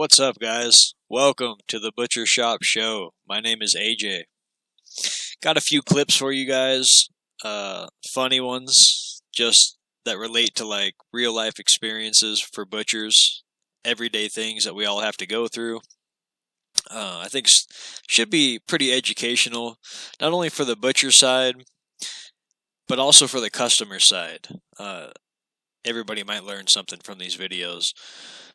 What's up, guys? Welcome to the Butcher Shop Show. My name is AJ. Got a few clips for you guys. Funny ones, just that relate to like real life experiences for butchers, everyday things that we all have to go through. I think should be pretty educational, not only for the butcher side, but also for the customer side. Everybody might learn something from these videos.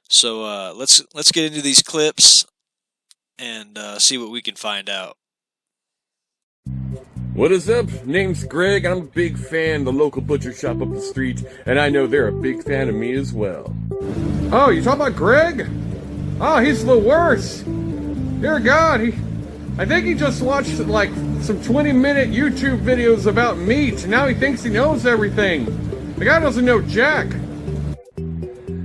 So let's get into these clips and see what we can find out. What is up? Name's Greg. I'm a big fan of the local butcher shop up the street, and I know they're a big fan of me as well. Oh, you talking about Greg? Oh, he's the worst. Dear God, I think he just watched like some 20-minute YouTube videos about meat, and now he thinks he knows everything. The guy doesn't know jack.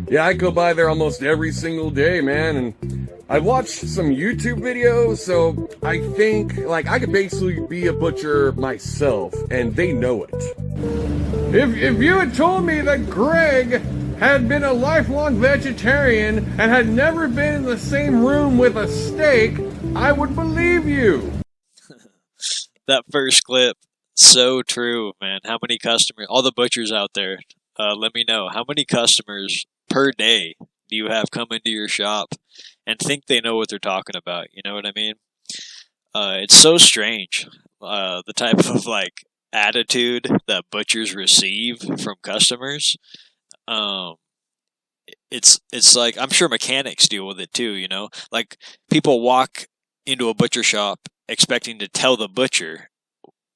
Yeah, I go by there almost every single day, man, and I watch some YouTube videos, so I think, like, I could basically be a butcher myself, and they know it. If you had told me that Greg had been a lifelong vegetarian and had never been in the same room with a steak, I would believe you. That first clip, so true, man. How many customers, all the butchers out there, let me know, how many customers per day do you have come into your shop and think they know what they're talking about? You know what I mean? It's so strange, the type of like attitude that butchers receive from customers. It's like, I'm sure mechanics deal with it too, you know? Like, people walk into a butcher shop expecting to tell the butcher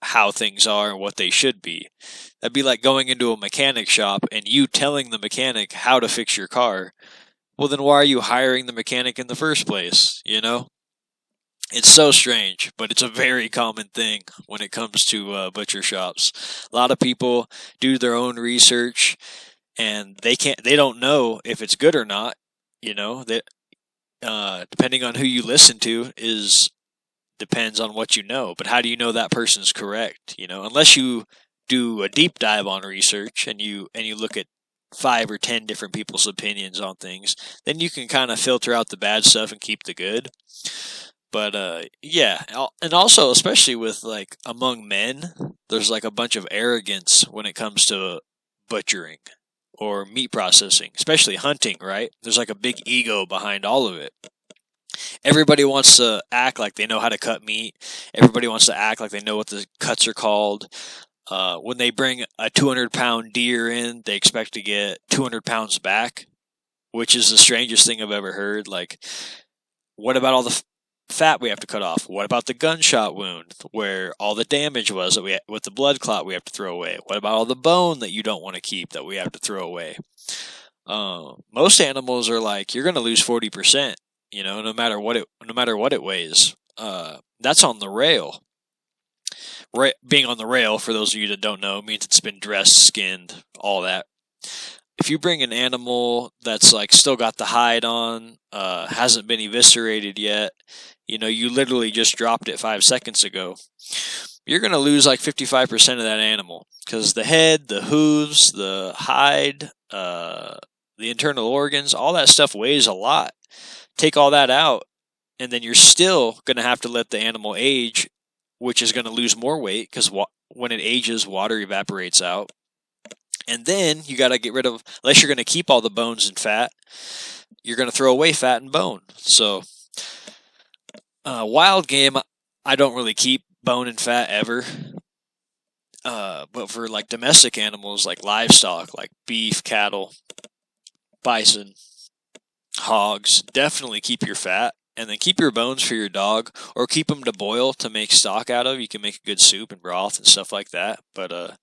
how things are and what they should be. That'd be like going into a mechanic shop and you telling the mechanic how to fix your car. Well, then why are you hiring the mechanic in the first place, you know? It's so strange, but it's a very common thing when it comes to butcher shops. A lot of people do their own research and they don't know if it's good or not, you know? That depending on who you listen to depends on what you know. But how do you know that person's correct? You know, unless you do a deep dive on research and you look at 5 or 10 different people's opinions on things, then you can kind of filter out the bad stuff and keep the good. But yeah, and also especially with like among men, there's like a bunch of arrogance when it comes to butchering or meat processing, especially hunting, right? There's like a big ego behind all of it. Everybody wants to act like they know how to cut meat. Everybody wants to act like they know what the cuts are called. When they bring a 200-pound deer in, they expect to get 200 pounds back, which is the strangest thing I've ever heard. Like, what about all the fat we have to cut off? What about the gunshot wound where all the damage was with the blood clot we have to throw away? What about all the bone that you don't want to keep that we have to throw away? Most animals are like, you're going to lose 40%. You know, no matter what it weighs. That's on the rail. Being on the rail, for those of you that don't know, means it's been dressed, skinned, all that. If you bring an animal that's like still got the hide on, hasn't been eviscerated yet, you know, you literally just dropped it 5 seconds ago, you're going to lose like 55% of that animal. Because the head, the hooves, the hide, the internal organs, all that stuff weighs a lot. Take all that out, and then you're still going to have to let the animal age, which is going to lose more weight because when it ages, water evaporates out. And then you got to get rid of, unless you're going to keep all the bones and fat, you're going to throw away fat and bone. So, wild game, I don't really keep bone and fat ever. But for like domestic animals, like livestock, like beef, cattle, bison, hogs, definitely keep your fat, and then keep your bones for your dog, or keep them to boil to make stock out of. You can make a good soup and broth and stuff like that. But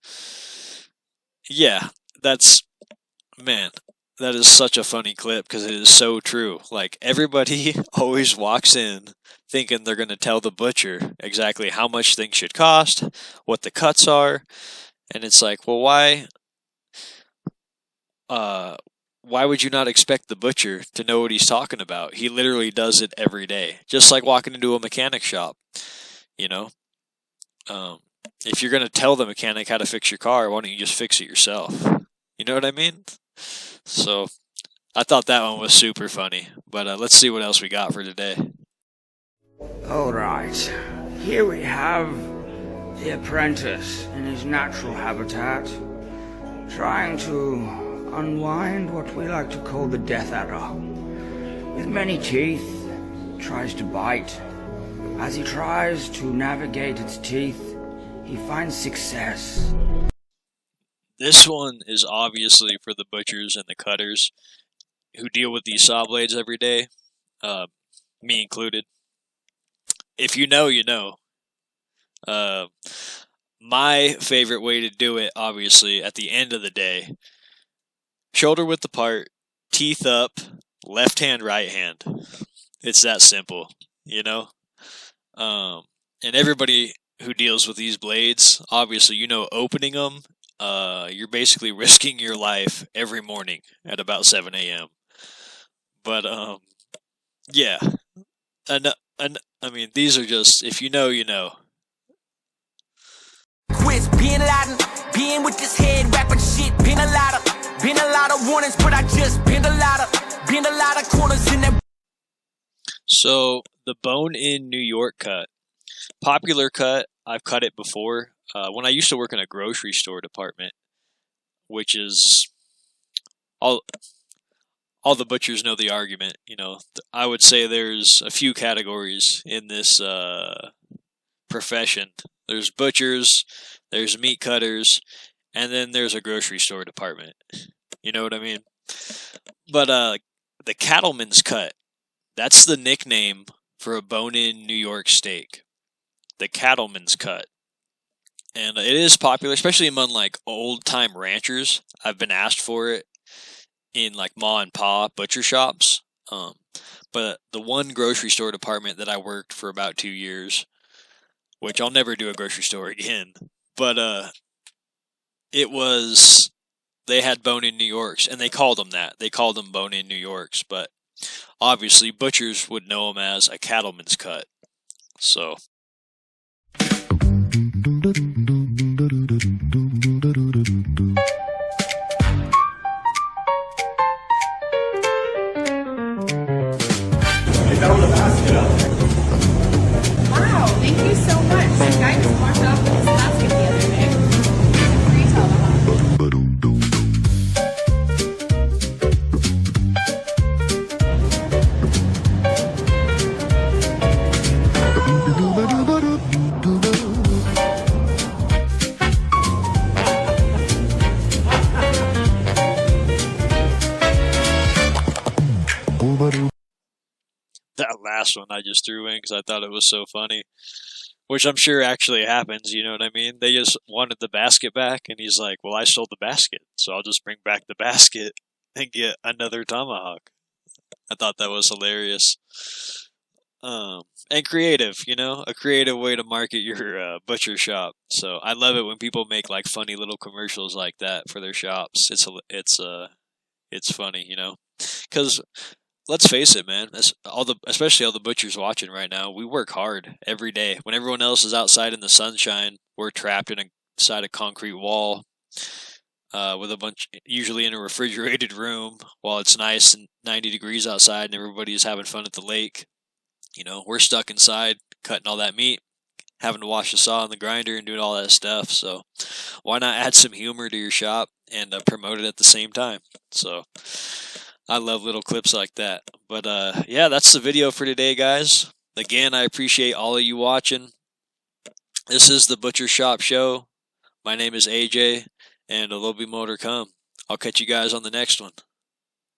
yeah, that is such a funny clip because it is so true. Like, everybody always walks in thinking they're going to tell the butcher exactly how much things should cost, what the cuts are, and it's like, well, why would you not expect the butcher to know what he's talking about? He literally does it every day. Just like walking into a mechanic shop, you know? If you're going to tell the mechanic how to fix your car, why don't you just fix it yourself? You know what I mean? So, I thought that one was super funny. But let's see what else we got for today. Alright, here we have the apprentice in his natural habitat, trying to unwind what we like to call the death adder. With many teeth, tries to bite. As he tries to navigate its teeth, he finds success. This one is obviously for the butchers and the cutters who deal with these saw blades every day, me included. If you know, you know. My favorite way to do it, obviously, at the end of the day, shoulder width apart, teeth up, left hand, right hand. It's that simple, you know? And everybody who deals with these blades, obviously, you know, opening them, you're basically risking your life every morning at about 7 a.m. But, yeah. I mean, these are just, if you know, you know. Quiz, being Latin, being with this head rapping shit, been a lot of warnings, but I just been a lot of corners in that. So, the bone-in New York cut. Popular cut, I've cut it before. When I used to work in a grocery store department, which is all the butchers know the argument. You know, I would say there's a few categories in this profession. There's butchers, there's meat cutters, and then there's a grocery store department. You know what I mean? But the cattleman's cut, that's the nickname for a bone-in New York steak. The cattleman's cut. And it is popular, especially among like old-time ranchers. I've been asked for it in like ma and pa butcher shops. But the one grocery store department that I worked for about 2 years, which I'll never do a grocery store again, but they had bone-in New Yorks, and they called them that. They called them bone-in New Yorks, but obviously butchers would know them as a cattleman's cut. So Wow, thank you so much. The guy just walked off with his basket the other day. He's a free tomahawk. that last one I just threw in because I thought it was so funny, which I'm sure actually happens. You know what I mean? They just wanted the basket back, and he's like, well, I sold the basket, so I'll just bring back the basket and get another tomahawk. I thought that was hilarious. And creative, you know, a creative way to market your butcher shop. So I love it when people make like funny little commercials like that for their shops. It's funny, you know, because let's face it, man. Especially all the butchers watching right now. We work hard every day. When everyone else is outside in the sunshine, we're trapped inside a concrete wall with usually in a refrigerated room, while it's nice and 90 degrees outside and everybody's having fun at the lake. You know, we're stuck inside cutting all that meat, having to wash the saw and the grinder and doing all that stuff. So why not add some humor to your shop and promote it at the same time? So I love little clips like that. But yeah, that's the video for today, guys. Again, I appreciate all of you watching. This is the Butcher Shop Show. My name is AJ, and there'll be more to come. I'll catch you guys on the next one.